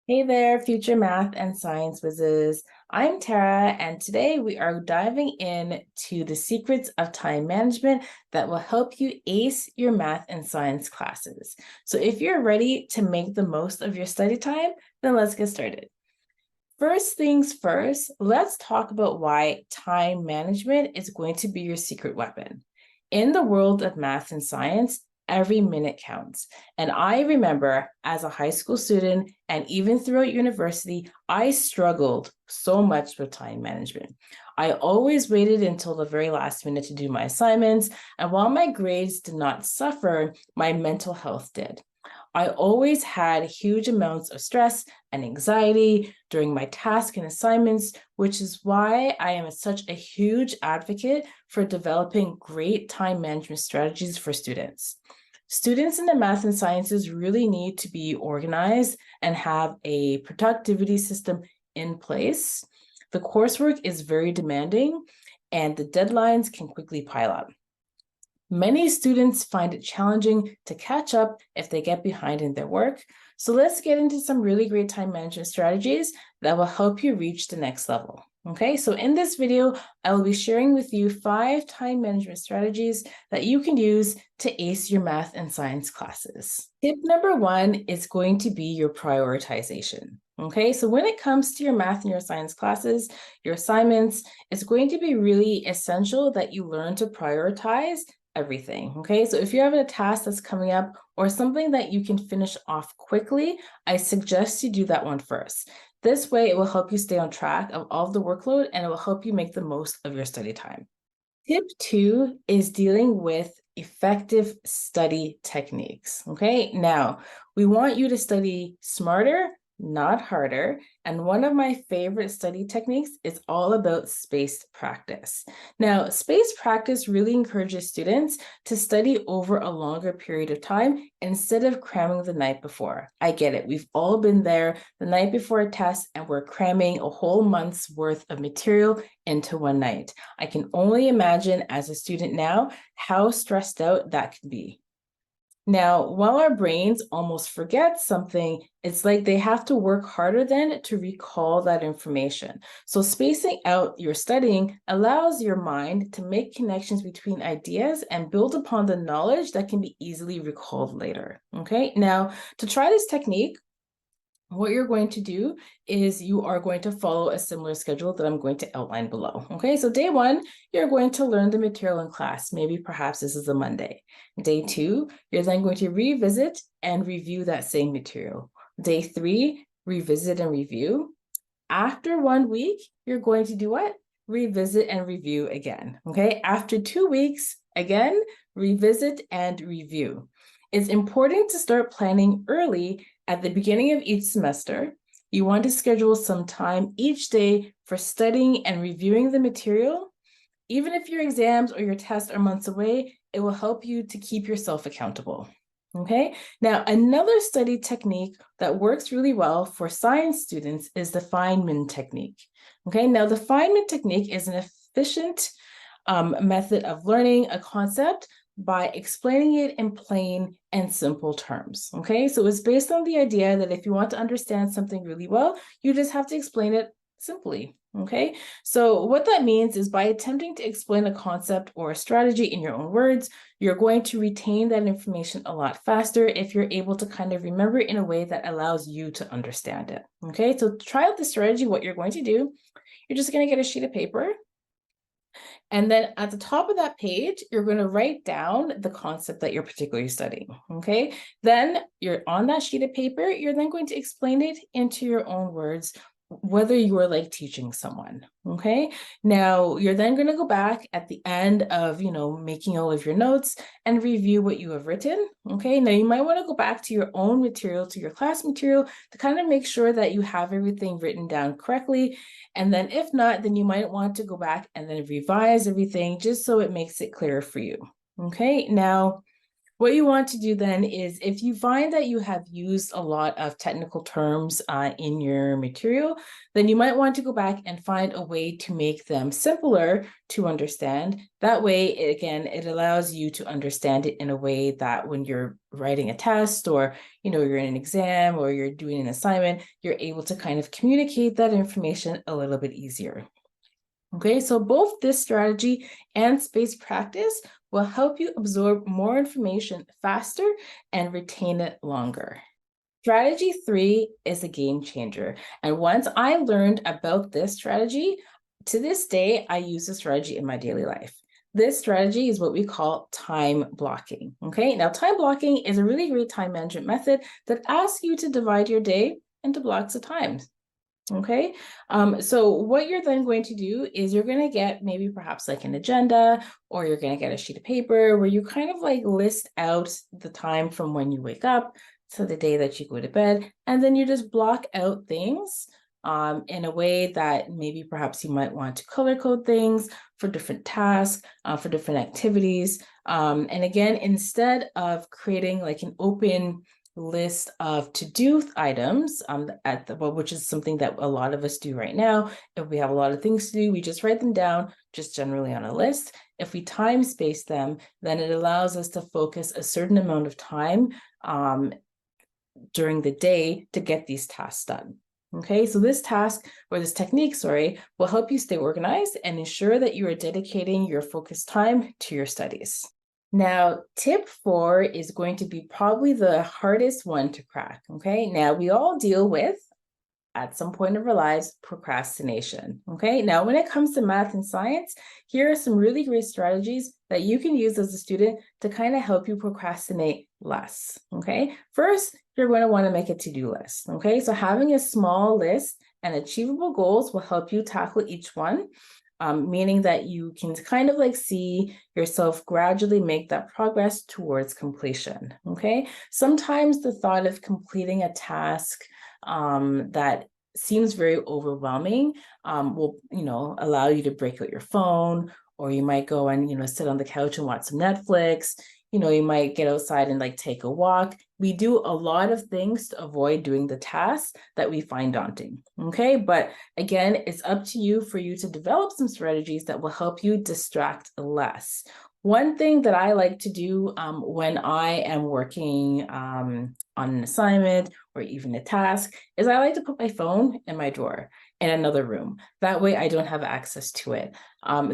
Hey there, future math and science whizzes. I'm Tara, and today we are diving in to the secrets of time management that will help you ace your math and science classes. So if you're ready to make the most of your study time, then let's get started. First things first, let's talk about why time management is going to be your secret weapon. In the world of math and science, every minute counts. And I remember as a high school student and even throughout university, I struggled so much with time management. I always waited until the very last minute to do my assignments. And while my grades did not suffer, my mental health did. I always had huge amounts of stress and anxiety during my tasks and assignments, which is why I am such a huge advocate for developing great time management strategies for students. Students in the math and sciences really need to be organized and have a productivity system in place. The coursework is very demanding and the deadlines can quickly pile up. Many students find it challenging to catch up if they get behind in their work. So let's get into some really great time management strategies that will help you reach the next level. Okay, so in this video, I will be sharing with you 5 time management strategies that you can use to ace your math and science classes. Tip number 1 is going to be your prioritization. Okay, so when it comes to your math and your science classes, your assignments, it's going to be really essential that you learn to prioritize everything. Okay, so if you have a task that's coming up or something that you can finish off quickly, I suggest you do that one first. This way, it will help you stay on track of all of the workload and it will help you make the most of your study time. Tip 2 is dealing with effective study techniques. Okay, now we want you to study smarter, not harder. And one of my favorite study techniques is all about spaced practice. Now, spaced practice really encourages students to study over a longer period of time instead of cramming the night before. I get it. We've all been there the night before a test and we're cramming a whole month's worth of material into one night. I can only imagine as a student now how stressed out that can be. Now, while our brains almost forget something, it's like they have to work harder then to recall that information. So spacing out your studying allows your mind to make connections between ideas and build upon the knowledge that can be easily recalled later. Okay, now to try this technique, what you're going to do is you are going to follow a similar schedule that I'm going to outline below. Okay, so day 1, you're going to learn the material in class. Maybe perhaps this is a Monday. Day 2, you're then going to revisit and review that same material. Day 3, revisit and review. After 1 week, you're going to do what? Revisit and review again. Okay, after 2 weeks, again, revisit and review. It's important to start planning early at the beginning of each semester. You want to schedule some time each day for studying and reviewing the material. Even if your exams or your tests are months away, it will help you to keep yourself accountable. Okay, now another study technique that works really well for science students is the Feynman technique. Okay, now the Feynman technique is an efficient method of learning a concept by explaining it in plain and simple terms. Okay, so it's based on the idea that if you want to understand something really well, you just have to explain it simply. Okay, so what that means is by attempting to explain a concept or a strategy in your own words, you're going to retain that information a lot faster if you're able to kind of remember it in a way that allows you to understand it. Okay, so try out the strategy. What you're going to do, you're just going to get a sheet of paper. And then at the top of that page, you're going to write down the concept that you're particularly studying, okay? Then you're on that sheet of paper, you're then going to explain it into your own words, whether you are like teaching someone, okay? Now, you're then going to go back at the end of, making all of your notes and review what you have written, okay? Now, you might want to go back to your own material, to your class material, to kind of make sure that you have everything written down correctly. And then if not, then you might want to go back and then revise everything just so it makes it clearer for you, okay? Now, What you want to do then is, if you find that you have used a lot of technical terms in your material, then you might want to go back and find a way to make them simpler to understand. That way, again, it allows you to understand it in a way that when you're writing a test, or you're in an exam, or you're doing an assignment, you're able to kind of communicate that information a little bit easier. Okay, so both this strategy and spaced practice will help you absorb more information faster and retain it longer. Strategy 3 is a game changer. And once I learned about this strategy, to this day, I use this strategy in my daily life. This strategy is what we call time blocking. Okay, now time blocking is a really great time management method that asks you to divide your day into blocks of time. Okay, so what you're then going to do is you're going to get maybe perhaps like an agenda, or you're going to get a sheet of paper where you kind of like list out the time from when you wake up to the day that you go to bed, and then you just block out things in a way that maybe perhaps you might want to color code things for different tasks, for different activities. And again, instead of creating like an open list of to-do items which is something that a lot of us do right now. If we have a lot of things to do, we just write them down, just generally on a list. If we time space them, then it allows us to focus a certain amount of time during the day to get these tasks done. Okay, so this task, or this technique, sorry, will help you stay organized and ensure that you are dedicating your focused time to your studies. Now, tip 4 is going to be probably the hardest one to crack, okay? Now, we all deal with, at some point of our lives, procrastination, okay? Now, when it comes to math and science, here are some really great strategies that you can use as a student to kind of help you procrastinate less, okay? First, you're going to want to make a to-do list, okay? So having a small list and achievable goals will help you tackle each one. Meaning that you can kind of like see yourself gradually make that progress towards completion, okay? Sometimes the thought of completing a task that seems very overwhelming will, allow you to break out your phone, or you might go and, sit on the couch and watch some Netflix. You might get outside and like take a walk. We do a lot of things to avoid doing the tasks that we find daunting, okay? But again, it's up to you for you to develop some strategies that will help you distract less. One thing that I like to do when I am working on an assignment or even a task is I like to put my phone in my drawer in another room. That way I don't have access to it.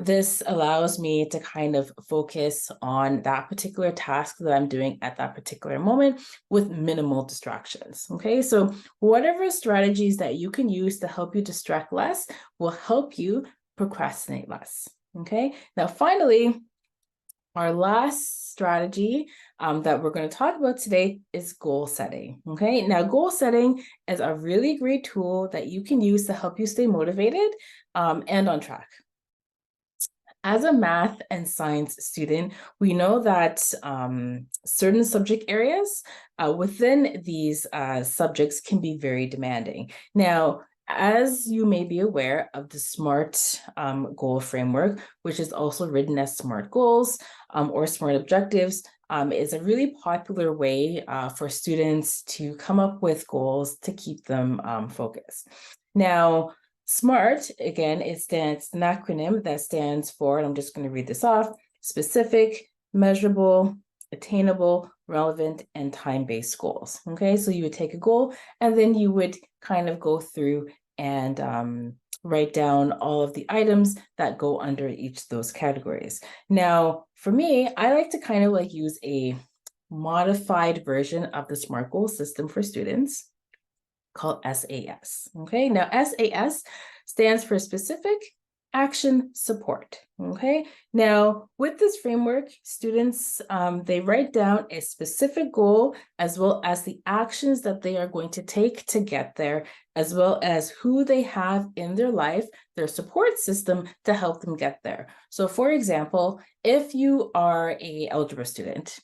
This allows me to kind of focus on that particular task that I'm doing at that particular moment with minimal distractions, okay? So whatever strategies that you can use to help you distract less will help you procrastinate less, okay? Now, finally, our last strategy that we're going to talk about today is goal setting, okay? Now, goal setting is a really great tool that you can use to help you stay motivated and on track. As a math and science student, we know that certain subject areas within these subjects can be very demanding. Now, as you may be aware of the SMART goal framework, which is also written as SMART goals or SMART objectives, is a really popular way for students to come up with goals to keep them focused. Now, SMART, again, it's an acronym that stands for, and I'm just going to read this off: specific, measurable, attainable, relevant, and time-based goals. Okay, so you would take a goal and then you would kind of go through and write down all of the items that go under each of those categories. Now, for me, I like to kind of like use a modified version of the SMART goal system for students called SAS. Okay, now SAS stands for specific, action, support. Okay, now with this framework, students, they write down a specific goal as well as the actions that they are going to take to get there, as well as who they have in their life, their support system to help them get there. So for example, if you are an algebra student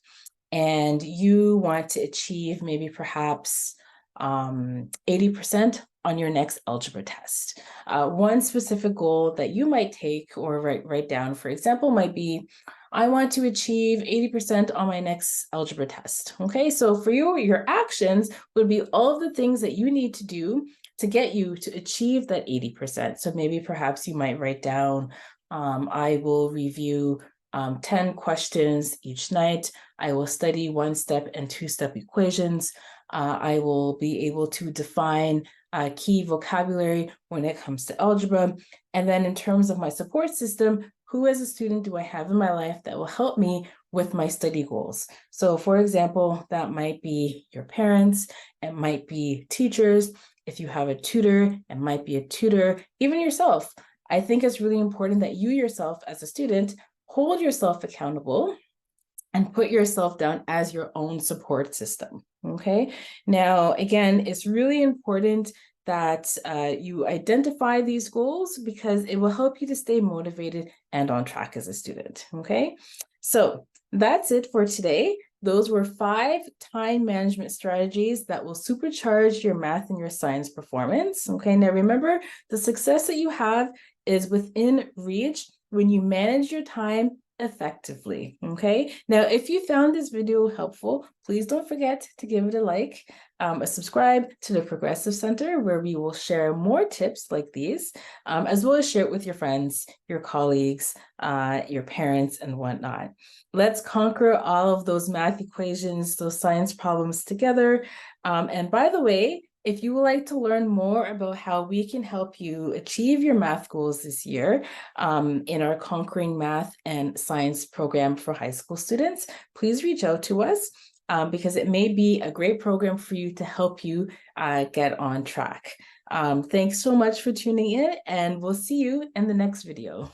and you want to achieve maybe perhaps 80% on your next algebra test. One specific goal that you might take or write down, for example, might be, I want to achieve 80% on my next algebra test. Okay, so for you, your actions would be all of the things that you need to do to get you to achieve that 80%. So maybe perhaps you might write down, I will review 10 questions each night. I will study one-step and two-step equations. I will be able to define key vocabulary when it comes to algebra. And then in terms of my support system, who as a student do I have in my life that will help me with my study goals? So for example, that might be your parents, it might be teachers. If you have a tutor, it might be a tutor, even yourself. I think it's really important that you yourself as a student hold yourself accountable and put yourself down as your own support system. Okay. Now, again, it's really important that you identify these goals because it will help you to stay motivated and on track as a student. Okay. So that's it for today. Those were 5 time management strategies that will supercharge your math and your science performance. Okay. Now remember, the success that you have is within reach when you manage your time effectively. Okay. Now, if you found this video helpful, please don't forget to give it a like, a subscribe to the Progressive Center, where we will share more tips like these, as well as share it with your friends, your colleagues, your parents, and whatnot. Let's conquer all of those math equations, those science problems together. And by the way, if you would like to learn more about how we can help you achieve your math goals this year in our Conquering Math and Science program for high school students, please reach out to us because it may be a great program for you to help you get on track. Thanks so much for tuning in, and we'll see you in the next video.